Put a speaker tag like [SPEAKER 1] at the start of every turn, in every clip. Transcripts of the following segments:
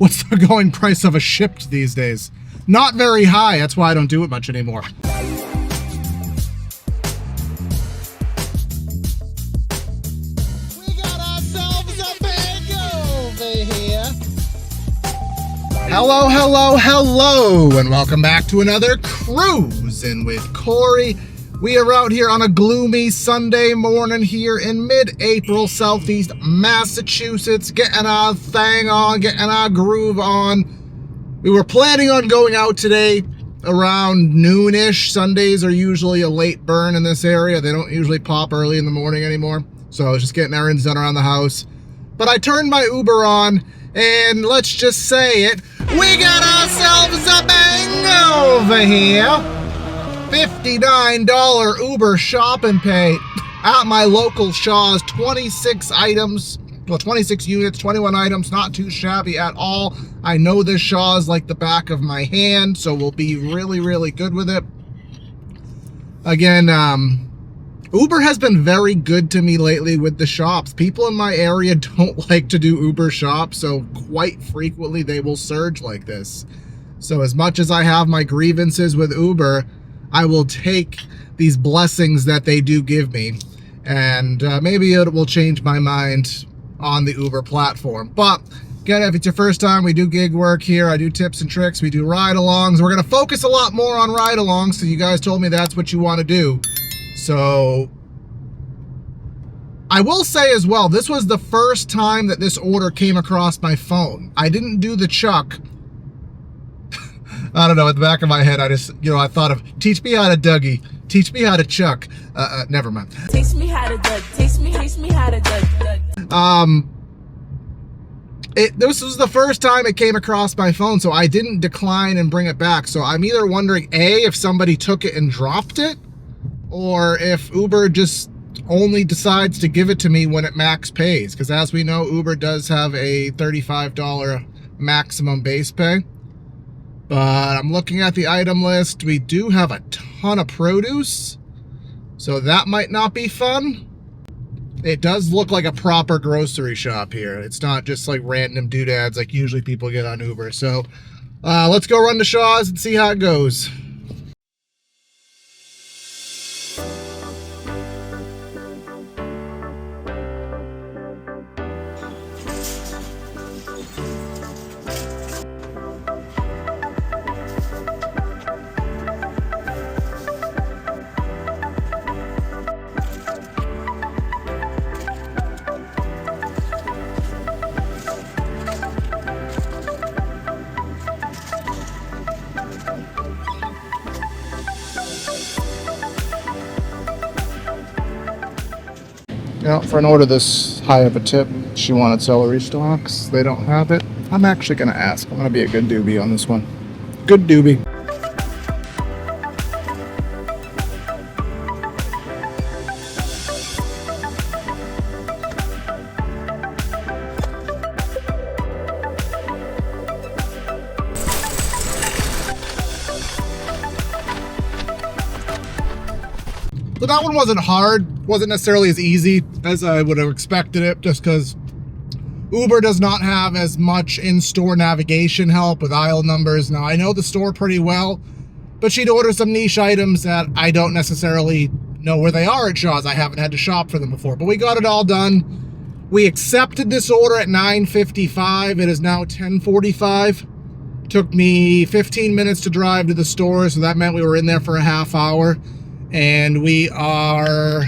[SPEAKER 1] What's the going price of a Shipt these days? Not very high. That's why I don't do it much anymore.
[SPEAKER 2] We got ourselves a big over here.
[SPEAKER 1] Hello, hello, hello, and welcome back to another Cruisin' with Corey. We are out here on a gloomy Sunday morning here in mid-April, southeast Massachusetts, getting our thing on, getting our groove on. We were planning on going out today around noonish. Sundays are usually a late burn in this area. They don't usually pop early in the morning anymore. So I was just getting errands done around the house. But I turned my Uber on, and let's just say it, we got ourselves a bang over here. $59 Uber shopping pay at my local Shaw's. 26 items, well, 26 units, 21 items, not too shabby at all. I know this Shaw's like the back of my hand, so we'll be really, really good with it. Again, Uber has been very good to me lately with the shops. People in my area don't like to do Uber shops, so quite frequently they will surge like this. So as much as I have my grievances with Uber, I will take these blessings that they do give me, and maybe it will change my mind on the Uber platform. But again, if it's your first time, we do gig work here. I do tips and tricks. We do ride-alongs. We're going to focus a lot more on ride-alongs, so you guys told me that's what you want to do. So I will say as well, this was the first time that this order came across my phone. I didn't do the chuck. I don't know, at the back of my head, I just, I thought of, teach me how to Dougie, teach me how to chuck. Never mind.
[SPEAKER 3] Teach me how to Doug, teach me how to Doug.
[SPEAKER 1] This was the first time it came across my phone, so I didn't decline and bring it back. So I'm either wondering, A, if somebody took it and dropped it, or if Uber just only decides to give it to me when it max pays. Because as we know, Uber does have a $35 maximum base pay. But I'm looking at the item list. We do have a ton of produce, so that might not be fun. It does look like a proper grocery shop here. It's not just like random doodads like usually people get on Uber. So let's go run to Shaw's and see how it goes. Now, for an order this high of a tip, she wanted celery stalks. They don't have it. I'm actually going to ask. I'm going to be a good doobie on this one. Good doobie. So that one wasn't hard, wasn't necessarily as easy as I would have expected it, just because Uber does not have as much in-store navigation help with aisle numbers. Now, I know the store pretty well, but she'd order some niche items that I don't necessarily know where they are at Shaw's. I haven't had to shop for them before, but we got it all done. We accepted this order at 9:55. It is now 10:45. Took me 15 minutes to drive to the store, so that meant we were in there for a half hour. And we are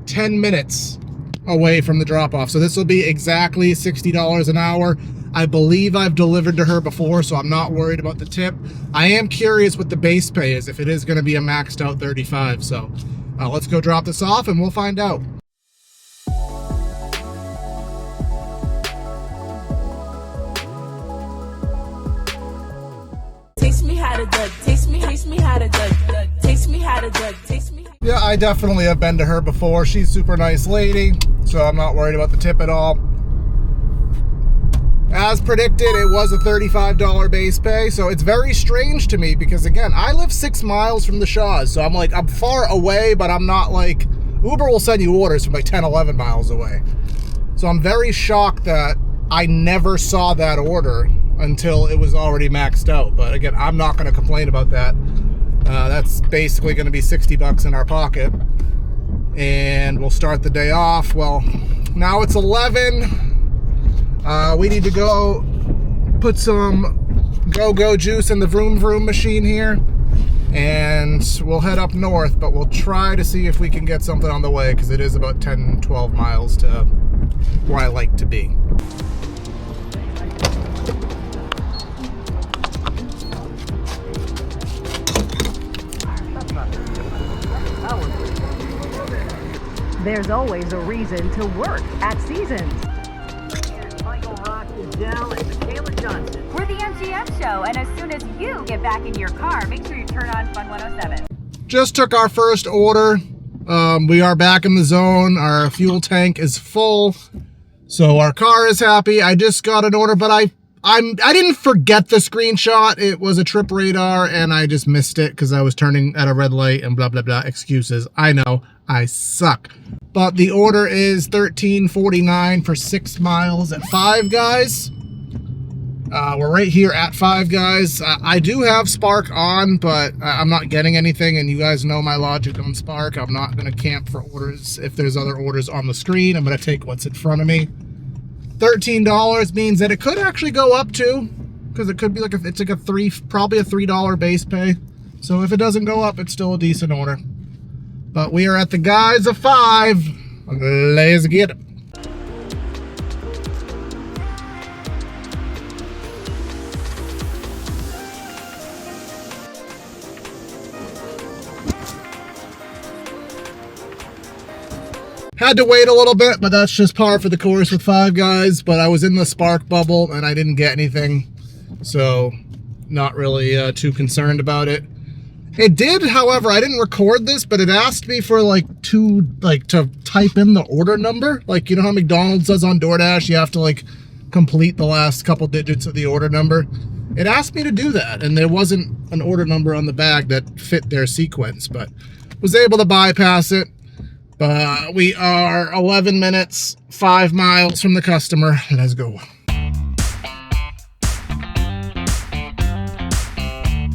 [SPEAKER 1] 10 minutes away from the drop-off. So this will be exactly $60 an hour. I believe I've delivered to her before, so I'm not worried about the tip. I am curious what the base pay is, if it is going to be a maxed out 35. So let's go drop this off and we'll find out.
[SPEAKER 3] Teach me how to Doug, teach me how to Doug, teach me how to Doug, teach me.
[SPEAKER 1] Yeah, I definitely have been to her before. She's a super nice lady, so I'm not worried about the tip at all. As predicted, it was a $35 base pay, so it's very strange to me because, again, I live 6 miles from the Shaw's, so I'm far away, but I'm not Uber will send you orders from 10, 11 miles away. So I'm very shocked that I never saw that order until it was already maxed out. But again, I'm not going to complain about that. That's basically going to be 60 bucks in our pocket. And we'll start the day off. Well, now it's 11. We need to go put some go-go juice in the vroom vroom machine here. And we'll head up north, but we'll try to see if we can get something on the way, because it is about 10, 12 miles to where I like to be.
[SPEAKER 4] There's always a reason to work at Seasons.
[SPEAKER 5] Michael Rock, Adele, and Michaela Johnson.
[SPEAKER 6] We're the MGM show, and as soon as you get back in your car, make sure you turn on Fun 107.
[SPEAKER 1] Just took our first order. We are back in the zone. Our fuel tank is full, so our car is happy. I just got an order, but I didn't forget the screenshot. It was a trip radar, and I just missed it because I was turning at a red light and blah blah blah. Excuses. I know, I suck. But the order is $13.49 for 6 miles at Five Guys. We're right here at Five Guys. I do have Spark on, but I'm not getting anything, and you guys know my logic on Spark. I'm not going to camp for orders. If there's other orders on the screen, I'm going to take what's in front of me. $13 means that it could actually go up to, because it could be like probably a $3 base pay. So if it doesn't go up, it's still a decent order. But we are at the Guys of Five. Let's get it. Had to wait a little bit, but that's just par for the course with Five Guys. But I was in the Spark bubble and I didn't get anything, so not really too concerned about it. It did, however, I didn't record this, but it asked me for to type in the order number. Like, you know how McDonald's does on DoorDash, you have to complete the last couple digits of the order number. It asked me to do that, and there wasn't an order number on the bag that fit their sequence, but was able to bypass it. But we are 11 minutes, 5 miles from the customer. Let's go.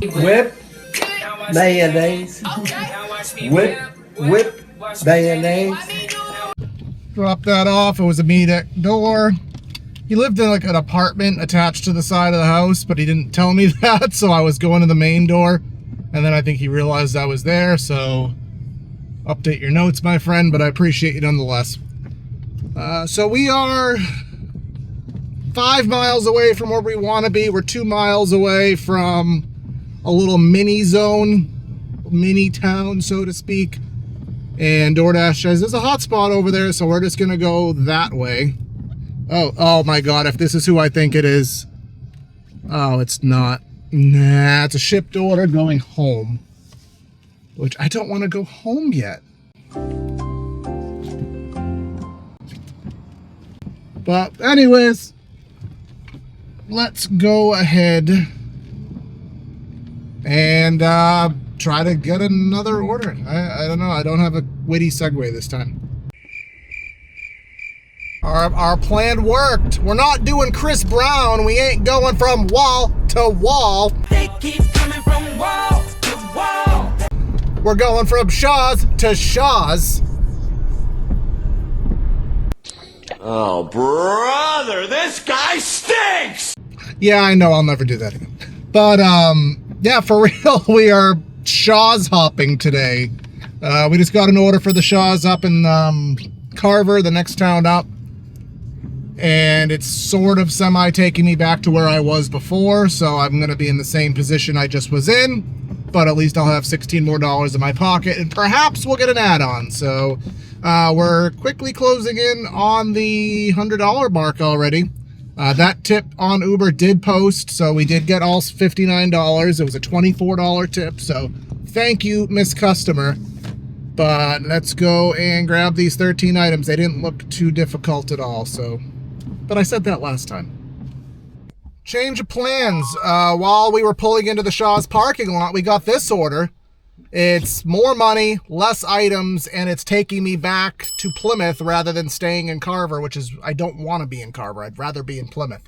[SPEAKER 7] Whip mayonnaise. Whip mayonnaise.
[SPEAKER 1] Drop that off. It was a meet at door. He lived in an apartment attached to the side of the house, but he didn't tell me that, so I was going to the main door, and then I think he realized I was there, so update your notes, my friend, but I appreciate you nonetheless. So we are 5 miles away from where we want to be. We're 2 miles away from a little mini zone, mini town, so to speak. And DoorDash says there's a hotspot over there, so we're just gonna go that way. Oh my God, if this is who I think it is. Oh, it's not. Nah, it's a shipped order going home. Which I don't want to go home yet. But anyways, let's go ahead and try to get another order. I don't know. I don't have a witty segue this time. Our plan worked. We're not doing Chris Brown. We ain't going from wall to wall.
[SPEAKER 3] They keep coming from wall to wall.
[SPEAKER 1] We're going from Shaw's to Shaw's.
[SPEAKER 2] Oh, brother, this guy stinks!
[SPEAKER 1] Yeah, I know, I'll never do that again. But, yeah, for real, we are Shaw's hopping today. We just got an order for the Shaw's up in Carver, the next town up. And it's sort of semi-taking me back to where I was before, so I'm going to be in the same position I just was in. But at least I'll have $16 more in my pocket, and perhaps we'll get an add-on. So we're quickly closing in on the $100 mark already. That tip on Uber did post, so we did get all $59. It was a $24 tip, so thank you, Miss Customer. But let's go and grab these 13 items. They didn't look too difficult at all, so... But I said that last time. Change of plans. While we were pulling into the Shaw's parking lot, we got this order. It's more money, less items, and it's taking me back to Plymouth rather than staying in Carver, which is, I don't want to be in Carver. I'd rather be in Plymouth.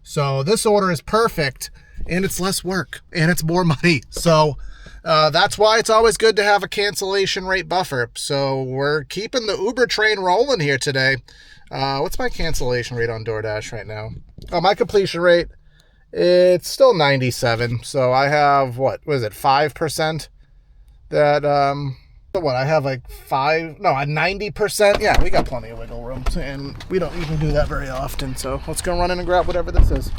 [SPEAKER 1] So this order is perfect, and it's less work, and it's more money. So that's why it's always good to have a cancellation rate buffer. So we're keeping the Uber train rolling here today. What's my cancellation rate on DoorDash right now? Oh, my completion rate, it's still 97. So I have, what is it, 5%? That, what, I have like 90%. Yeah, we got plenty of wiggle room, and we don't even do that very often. So let's go run in and grab whatever this is.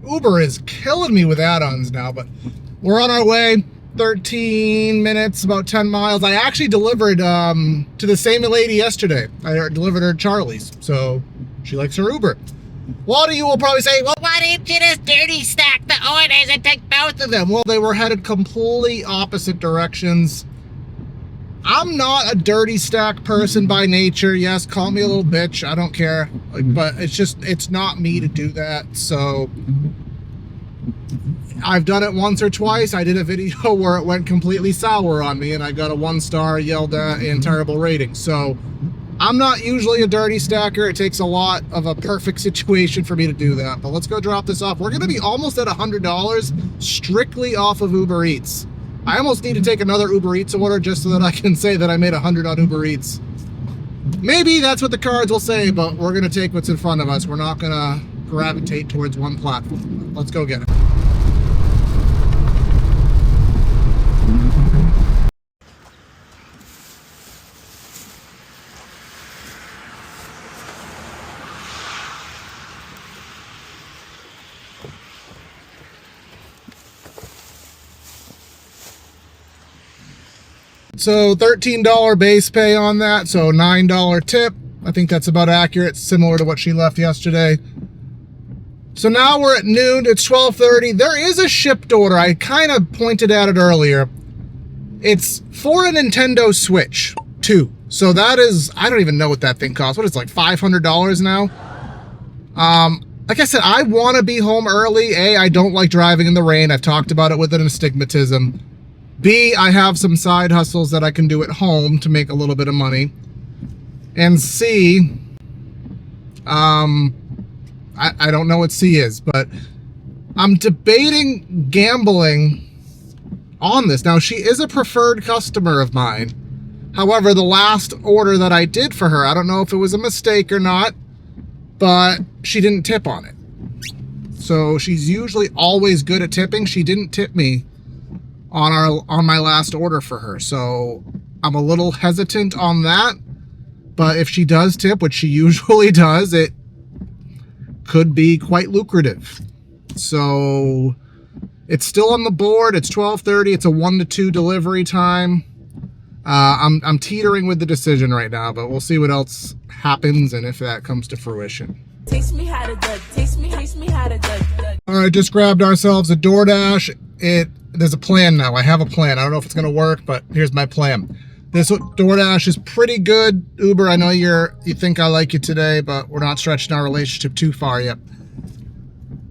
[SPEAKER 1] Uber is killing me with add-ons now, but we're on our way. 13 minutes, about 10 miles. I actually delivered to the same lady yesterday. I delivered her Charlie's, so she likes her Uber. A lot of you will probably say, well, why didn't you just dirty stack the orders and take both of them? Well, they were headed completely opposite directions. I'm not a dirty stack person by nature. Yes, call me a little bitch. I don't care. But it's not me to do that. So I've done it once or twice. I did a video where it went completely sour on me and I got a 1-star, yelled at, and terrible rating. So I'm not usually a dirty stacker. It takes a lot of a perfect situation for me to do that. But let's go drop this off. We're going to be almost at $100 strictly off of Uber Eats. I almost need to take another Uber Eats order just so that I can say that I made 100 on Uber Eats. Maybe that's what the cards will say, but we're going to take what's in front of us. We're not going to gravitate towards one platform. Let's go get it. So $13 base pay on that, so $9 tip. I think that's about accurate, similar to what she left yesterday. So now we're at noon, it's 12:30. There is a shipped order. I kind of pointed at it earlier. It's for a Nintendo Switch 2. So that is, I don't even know what that thing costs. What is it, like $500 now? Like I said, I want to be home early. A, I don't like driving in the rain. I've talked about it with an astigmatism. B, I have some side hustles that I can do at home to make a little bit of money. And C, I don't know what C is, but I'm debating gambling on this. Now, she is a preferred customer of mine. However, the last order that I did for her, I don't know if it was a mistake or not, but she didn't tip on it. So she's usually always good at tipping. She didn't tip me on my last order for her, so I'm a little hesitant on that. But if she does tip, which she usually does, it could be quite lucrative. So it's still on the board. It's 12:30. It's a 1 to 2 delivery time. I'm teetering with the decision right now, but we'll see what else happens and if that comes to fruition.
[SPEAKER 3] Taste me how to duck. Taste me how to duck.
[SPEAKER 1] All right, just grabbed ourselves a DoorDash. There's a plan now. I have a plan. I don't know if it's going to work, but here's my plan. This DoorDash is pretty good. Uber, I know you think I like you today, but we're not stretching our relationship too far yet.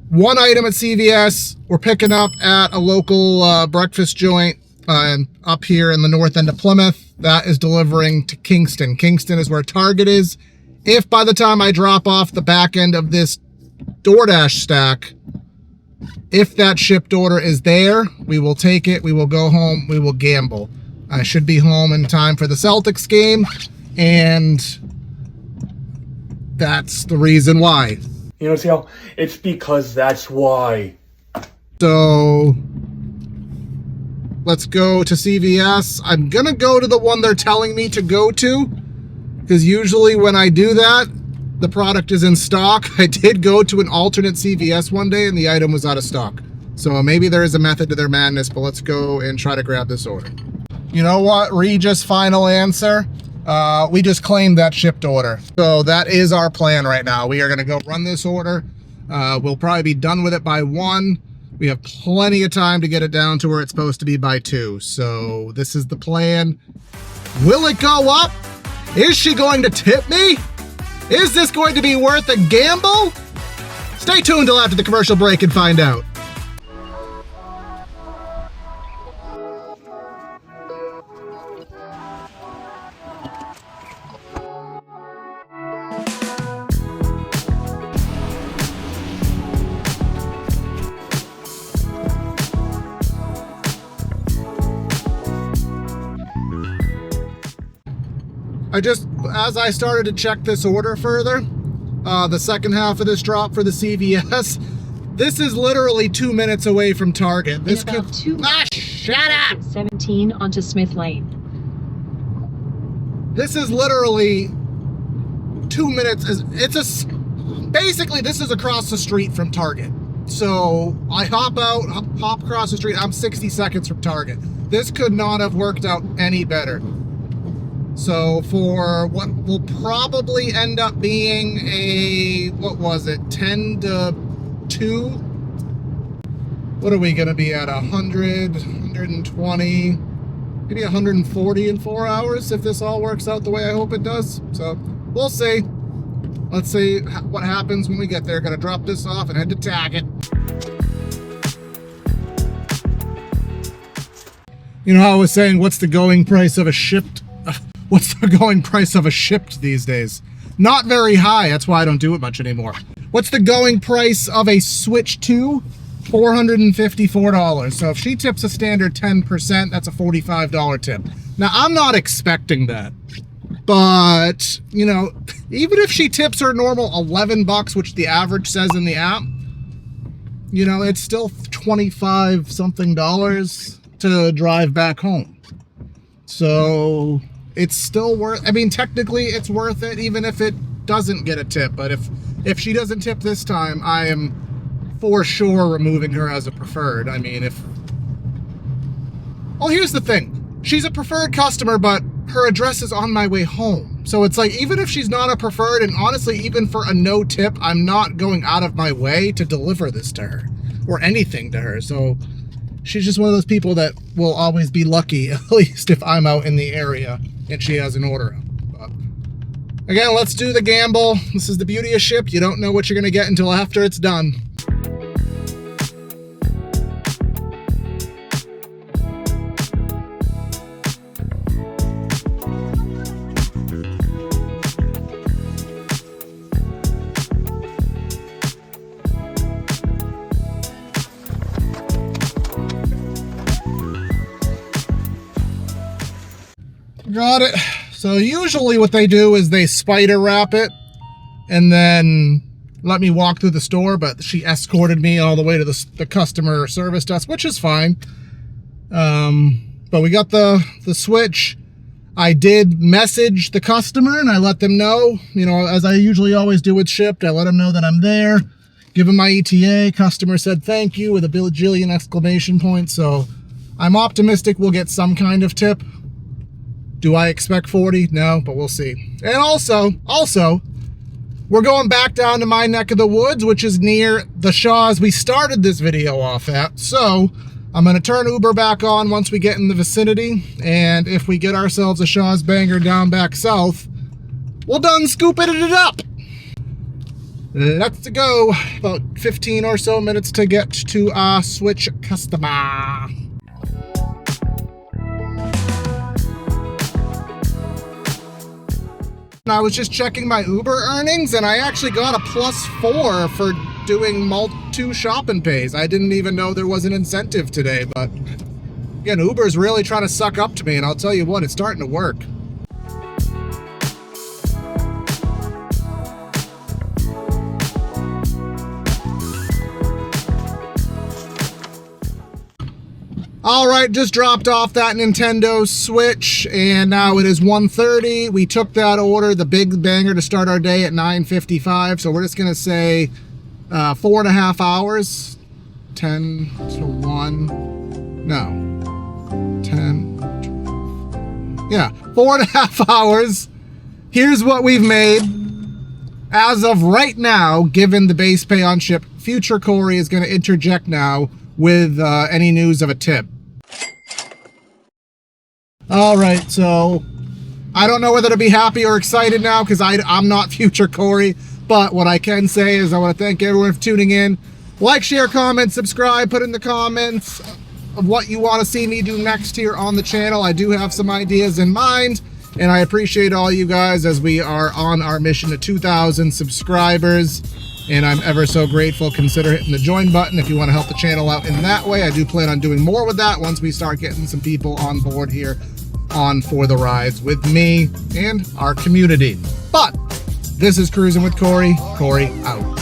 [SPEAKER 1] One item at CVS, we're picking up at a local breakfast joint up here in the north end of Plymouth. That is delivering to Kingston. Kingston is where Target is. If by the time I drop off the back end of this DoorDash stack, if that shipped order is there, we will take it, we will go home, we will gamble. I should be home in time for the Celtics game, and that's the reason why.
[SPEAKER 8] You know, see how it's because that's why.
[SPEAKER 1] So let's go to CVS. I'm gonna go to the one they're telling me to go to, because usually when I do that, the product is in stock. I did go to an alternate CVS one day and the item was out of stock. So maybe there is a method to their madness, but let's go and try to grab this order. You know what, Regis, final answer? We just claimed that shipped order. So that is our plan right now. We are gonna go run this order. We'll probably be done with it by 1. We have plenty of time to get it down to where it's supposed to be by 2. So this is the plan. Will it go up? Is she going to tip me? Is this going to be worth a gamble? Stay tuned till after the commercial break and find out. As I started to check this order further, the second half of this drop for the CVS, this is literally 2 minutes away from Target. This
[SPEAKER 9] In about 2 minutes,
[SPEAKER 1] shut up!
[SPEAKER 9] 17 onto Smith Lane.
[SPEAKER 1] This is literally 2 minutes. Basically, this is across the street from Target. So I hop across the street. I'm 60 seconds from Target. This could not have worked out any better. So for what will probably end up being a, what was it, 10 to 2? What are we going to be at, 100, 120, maybe 140 in 4 hours if this all works out the way I hope it does. So we'll see. Let's see what happens when we get there. Going to drop this off and head to Target. You know how I was saying, what's the going price of a Shipt? What's the going price of a Shipt these days? Not very high. That's why I don't do it much anymore. What's the going price of a Switch 2? $454. So if she tips a standard 10%, that's a $45 tip. Now, I'm not expecting that. But, you know, even if she tips her normal $11, which the average says in the app, you know, it's still $25 something to drive back home. So it's still worth, I mean, technically it's worth it even if it doesn't get a tip. But if she doesn't tip this time, I am for sure removing her as a preferred. I mean, well, here's the thing. She's a preferred customer, but her address is on my way home. So it's like, even if she's not a preferred, and honestly, even for a no tip, I'm not going out of my way to deliver this to her or anything to her. So she's just one of those people that will always be lucky, at least if I'm out in the area and she has an order up. But again, let's do the gamble. This is the beauty of Shipt. You don't know what you're going to get until after it's done. Got it. So usually what they do is they spider wrap it and then let me walk through the store, but she escorted me all the way to the customer service desk, which is fine. But we got the Switch. I did message the customer and I let them know, you know, as I usually always do with Shipt, I let them know that I'm there, give them my ETA. Customer said thank you with a bajillion exclamation points. So I'm optimistic we'll get some kind of tip. Do I expect 40? No, but we'll see. And also, we're going back down to my neck of the woods, which is near the Shaw's we started this video off at. So I'm going to turn Uber back on once we get in the vicinity. And if we get ourselves a Shaw's banger down back south, we'll done scooping it up. Let's go. About 15 or so minutes to get to our Switch customer. I was just checking my Uber earnings and I actually got a +4 for doing 2 shopping pays. I didn't even know there was an incentive today, but again, Uber's really trying to suck up to me, and I'll tell you what, it's starting to work. All right, just dropped off that Nintendo Switch, and now it is 1:30. We took that order, the big banger, to start our day at 9:55. So we're just gonna say 4.5 hours, 10 to 1. No, 10. Yeah, 4.5 hours. Here's what we've made. As of right now, given the base pay on Shipt, future Corey is going to interject now with any news of a tip. All right, so I don't know whether to be happy or excited now because I'm not future Corey, but what I can say is I want to thank everyone for tuning in. Like, share, comment, subscribe, put in the comments of what you want to see me do next here on the channel. I do have some ideas in mind, and I appreciate all you guys as we are on our mission to 2,000 subscribers, and I'm ever so grateful. Consider hitting the join button if you want to help the channel out in that way. I do plan on doing more with that once we start getting some people on board here on For the Rides with me and our community. But this is Cruisin' with Corey. Corey out.